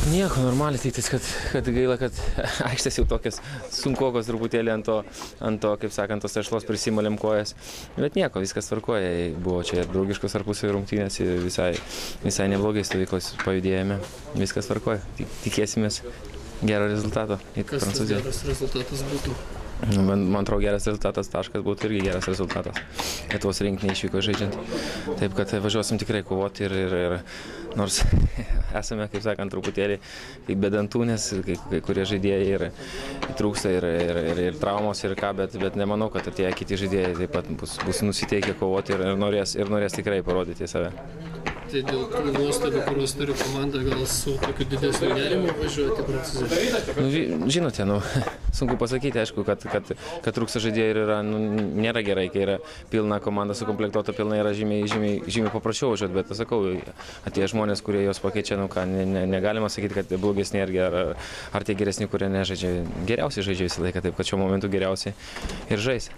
Nieko, normaliai, tiktais, kad gaila, kad aikštės jau tokios sunkokos truputėlį ant to, kaip sakant, tos tešlos prisimalėm kojas. Bet nieko, viskas tvarkoja. Buvo čia draugiškos tarpusavio rungtynės ir visai neblogai stovyklos pajudėjome. Viskas tvarkoja. Tikėsimės gero rezultato. Kas tas geras rezultatas būtų? Man atrodo, geras rezultatas taškas būtų irgi geras rezultatas. Lietuvos rinktinė išvyko žaidžiant. Taip, kad važiuosim tikrai kovoti ir nors esame, kaip sakant, truputėlį kaip be dantų, nes kai kurie žaidėjai ir trūksta ir traumos ir ką, bet nemanau, kad atėję kiti žaidėjai taip pat bus nusiteikę kovoti ir norės tikrai parodyti save. Tai dėl tų nuostabių, kuriuos turi komanda, gal su tokiu didesniu nerimu važiuoti Prancūziją? Žinote, sunku pasakyti, aišku, kad trūksta žaidėjai ir nėra gerai, kai yra pilna komanda sukomplektuota, pilna yra žymiai paprasčiau važiuoti, bet sakau, atėję žmonės, kurie jos pakeičia, negalima sakyti, kad blogesni ar tie geresni, kurie nežaidžia. Geriausiai žaidžia visą laiką, taip kad šiuo momentu geriausiai ir žais.